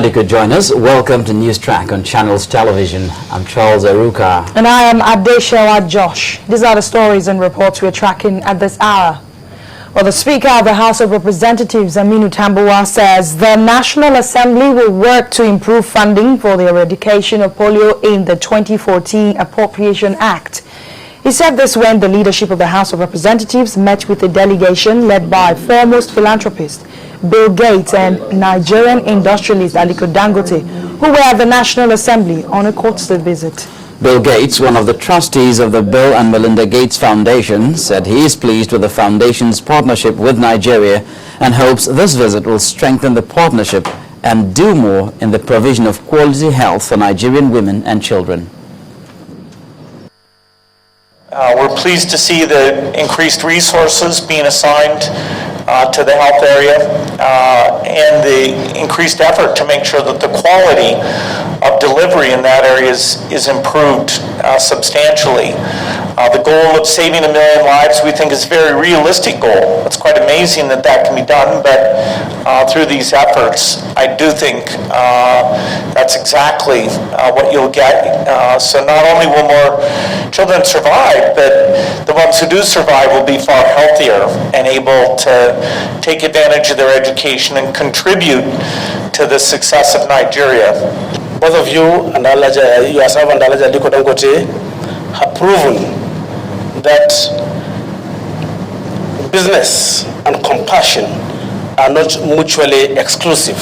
Glad you could join us. Welcome to News Track on Channels Television. I'm Charles Aruka. And I am Adeshawa Josh. These are the stories and reports we're tracking at this hour. Well, the Speaker of the House of Representatives, Aminu Tambuwa, says the National Assembly will work to improve funding for the eradication of polio in the 2014 Appropriation Act. He said this when the leadership of the House of Representatives met with a delegation led by foremost philanthropist Bill Gates and Nigerian industrialist Aliko Dangote, who were at the National Assembly on a courtesy visit. Bill Gates, one of the trustees of the Bill and Melinda Gates Foundation, said he is pleased with the foundation's partnership with Nigeria and hopes this visit will strengthen the partnership and do more in the provision of quality health for Nigerian women and children. We're pleased to see the increased resources being assigned to the health area and the increased effort to make sure that the quality of delivery in that area is improved substantially. The goal of saving 1 million lives, we think, is a very realistic goal. It's quite amazing that that can be done, but through these efforts, I do think that's exactly what you'll get. So not only will more children survive, but the ones who do survive will be far healthier and able to take advantage of their education and contribute to the success of Nigeria. Both of you and yourself and Aliko Dangote have proven that business and compassion are not mutually exclusive.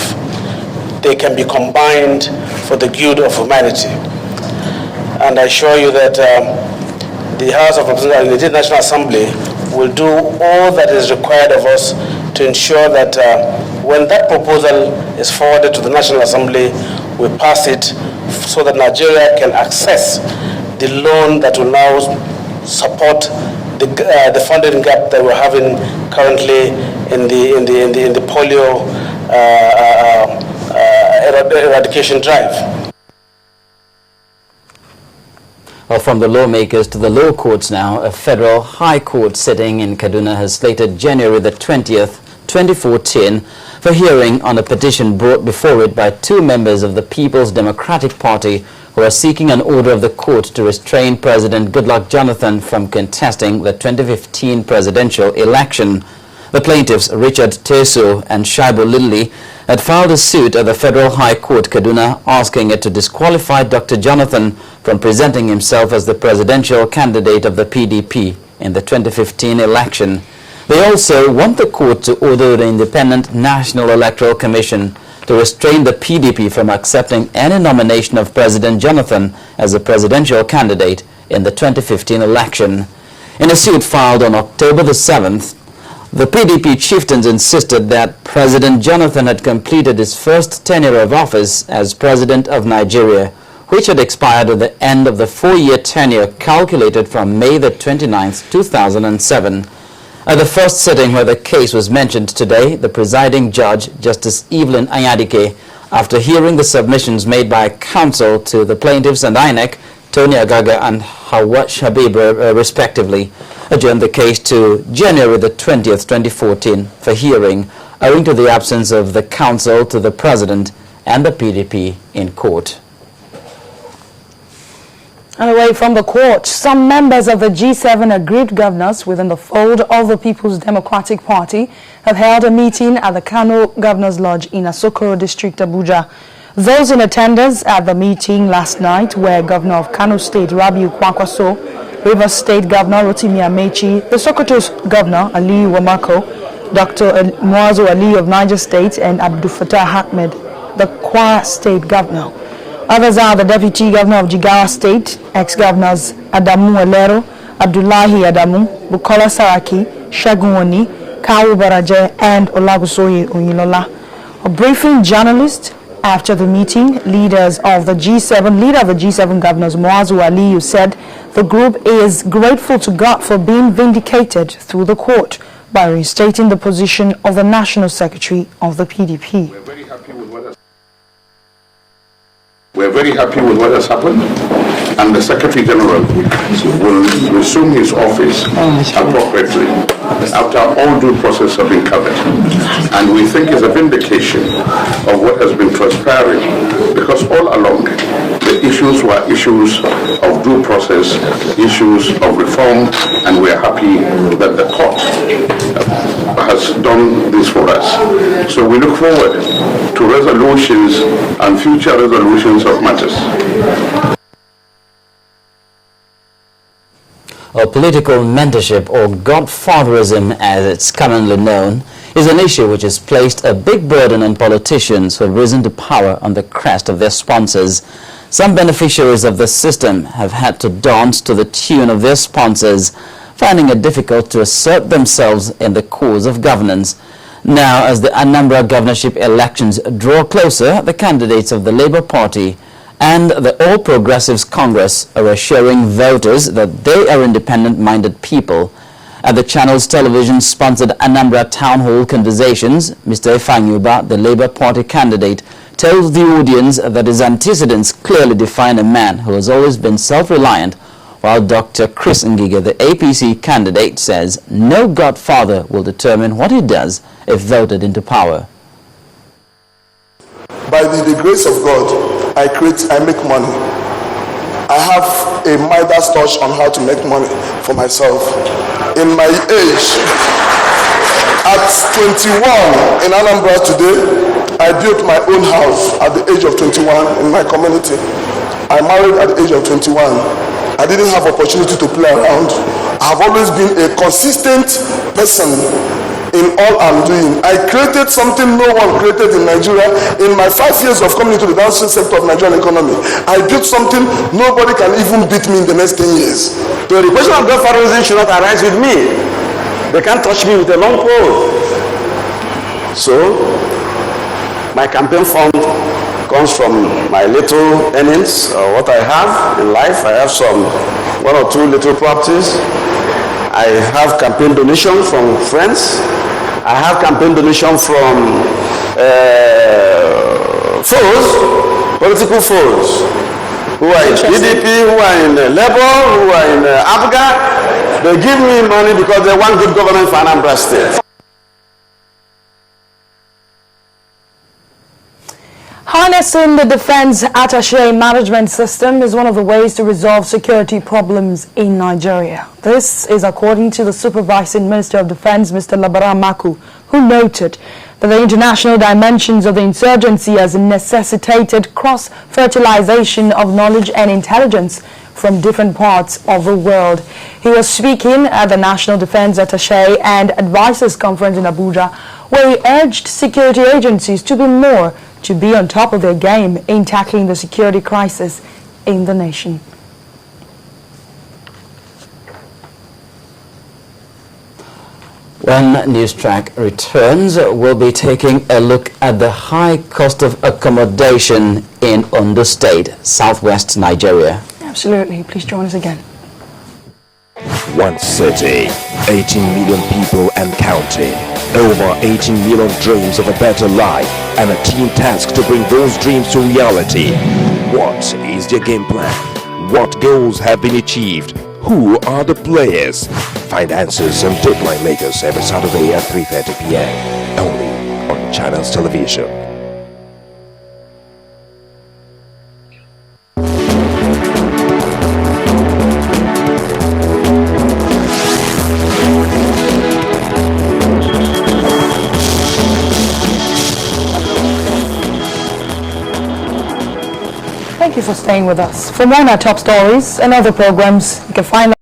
They can be combined for the good of humanity. And I assure you that the House of Representatives and the National Assembly will do all that is required of us to ensure that when that proposal is forwarded to the National Assembly, we pass it so that Nigeria can access the loan that will now support the funding gap that we're having currently in the polio eradication drive. Well, from the lawmakers to the law courts now, a federal high court sitting in Kaduna has slated January the 20th, 2014 for hearing on a petition brought before it by 2 members of the People's Democratic Party who are seeking an order of the court to restrain President Goodluck Jonathan from contesting the 2015 presidential election. The plaintiffs, Richard Teso and Shaibu Lilly, had filed a suit at the Federal High Court, Kaduna, asking it to disqualify Dr. Jonathan from presenting himself as the presidential candidate of the PDP in the 2015 election. They also want the court to order the Independent National Electoral Commission to restrain the PDP from accepting any nomination of President Jonathan as a presidential candidate in the 2015 election. In a suit filed on October the 7th, the PDP chieftains insisted that President Jonathan had completed his first tenure of office as President of Nigeria, which had expired at the end of the 4-year tenure calculated from May the 29th, 2007. At the first sitting where the case was mentioned today, the presiding judge, Justice Evelyn Anyadike, after hearing the submissions made by counsel to the plaintiffs and INEC, Tony Agaga and Hawash Habib, respectively, adjourned the case to January the 20th, 2014 for hearing, owing to the absence of the counsel to the president and the PDP in court. And away from the court, some members of the G7 aggrieved governors within the fold of the People's Democratic Party have held a meeting at the Kano Governor's Lodge in Asokoro District, Abuja. Those in attendance at the meeting last night were Governor of Kano State, Rabiu Kwankwaso, Rivers State Governor Rotimi Amechi, the Sokoto's Governor, Aliyu Wamako, Dr. Muazu Ali of Niger State, and Abdul Fattah Ahmed, the Kwara State Governor. Others are the Deputy Governor of Jigawa State, ex-governors Adamu Elero, Abdullahi Adamu, Bukola Saraki, Shagun Oni, Kawu Baraje, and Olagusoye Oyinlola. A briefing journalist after the meeting, leader of the G7 governors, Muazu Aliyu, said the group is grateful to God for being vindicated through the court by reinstating the position of the National Secretary of the PDP. We're very happy with what has happened, and the Secretary General will resume his office appropriately after all due process have been covered. And we think it's a vindication of what has been transpiring, because all along the issues were issues of due process, issues of reform, and we are happy that the court has done this for us. So we look forward to resolutions and future resolutions of matters. Political mentorship, or godfatherism as it's commonly known, is an issue which has placed a big burden on politicians who have risen to power on the crest of their sponsors. Some beneficiaries of the system have had to dance to the tune of their sponsors, finding it difficult to assert themselves in the cause of governance. Now, as the Anambra governorship elections draw closer, the candidates of the Labour Party and the All Progressives Congress are assuring voters that they are independent-minded people. At the channel's television-sponsored Anambra Town Hall Conversations, Mr. Ifanyuba, the Labour Party candidate, tells the audience that his antecedents clearly define a man who has always been self-reliant, while Dr. Chris Ngige, the APC candidate, says no godfather will determine what he does if voted into power. By the grace of God, I make money. I have a Midas touch on how to make money for myself. In my age, at 21 in Anambra today, I built my own house at the age of 21 in my community. I married at the age of 21. I didn't have opportunity to play around. I have always been a consistent person in all I'm doing. I created something no one created in Nigeria. In my 5 years of coming into the dancing sector of Nigerian economy, I built something nobody can even beat me in the next 10 years. So the question of godfatherism should not arise with me. They can't touch me with a long pole. So, my campaign fund comes from my little earnings, what I have in life. I have one or two little properties. I have campaign donation from friends. I have campaign donation from foes, political foes, who are in PDP, who are in Labour, who are in ABGA. They give me money because they want good governance for Anambra State. Harnessing the Defense Attaché Management System is one of the ways to resolve security problems in Nigeria. This is according to the Supervising Minister of Defense, Mr. Labara Maku, who noted that the international dimensions of the insurgency has necessitated cross-fertilization of knowledge and intelligence from different parts of the world. He was speaking at the National Defense Attaché and Advisors Conference in Abuja, where he urged security agencies to be on top of their game in tackling the security crisis in the nation. When Newstrack returns, we'll be taking a look at the high cost of accommodation in Ondo State, southwest Nigeria. Absolutely. Please join us again. One city, 18 million people and counting. Over 18 million dreams of a better life, and a team tasked to bring those dreams to reality. What is their game plan? What goals have been achieved? Who are the players? Find answers and deadline makers every Saturday at 3:30 p.m. only on Channels Television. Thank you for staying with us. For more on our top stories and other programs, you can find